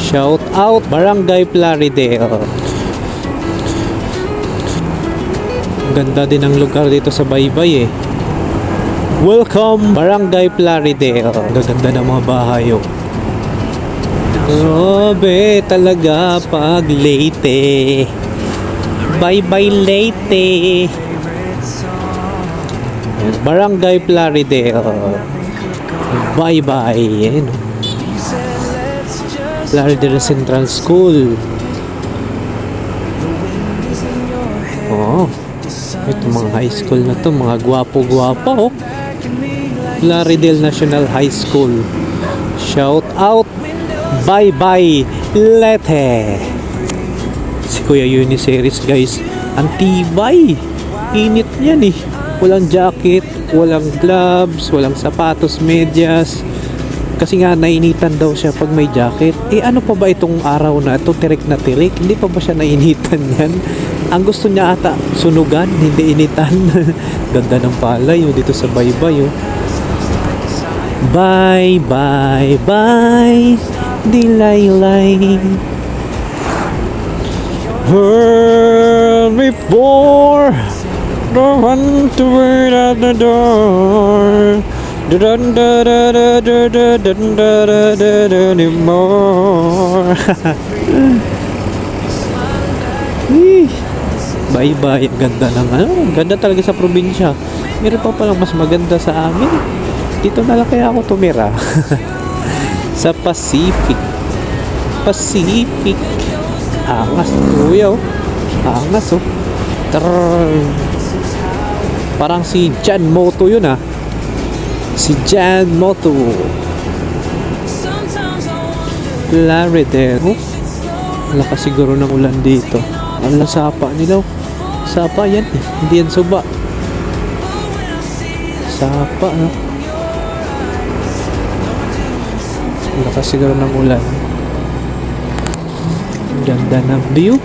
Shout out Barangay Plaridel. Ganda din ang lugar dito sa Baybay eh. Welcome Barangay Plaridel. Gaganda ng mga bahay oh. Grabe talaga pag Leyte. Bye-bye Leyte. Barangay Plaridel. Bye-bye. Ayan. Plaridel Central School. Oh. Ito mga high school na to. Mga gwapo-gwapo oh. Plaridel National High School. Shout out. Bye-bye Leyte. Si Kuya Uniseries guys. Ang tibay. Init yan eh. Walang jacket, walang gloves, walang sapatos, medyas. Kasi nga nainitan daw siya pag may jacket. Eh ano pa ba itong araw na ito? Tirik na tirik. Hindi pa ba siya nainitan yan? Ang gusto niya ata sunugan, hindi initan. Ganda ng palay oh, dito sa Baybay oh. Bye bye bye Dilaylay. Heard before the one to wait at the door. Dun da da da da da dun da da da da anymore. Bye bye. Ang ganda ng ano. Ganda talaga sa probinsya. Meron pa palang mas maganda sa amin. Dito na lang kaya ako tumira. Sa Pacific. Pacific. Angas kuya oh. Angas oh. Parang si Jan Moto yun ah. Si Jan Moto. Plaridel. Oh, lakas siguro ng ulan dito. Ang sapa nila. Sapa yan eh. Hindi yan suba. Sapa no. Lakas siguro ng ulan. Ganda ng view.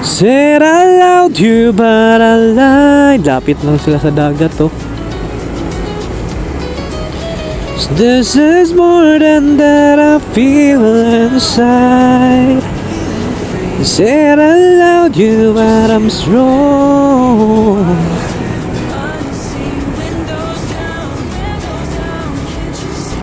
Said I loved you but I lied. Lapit lang sila sa dagat oh. This is more than that I feel inside. Said I loved you but I'm strong.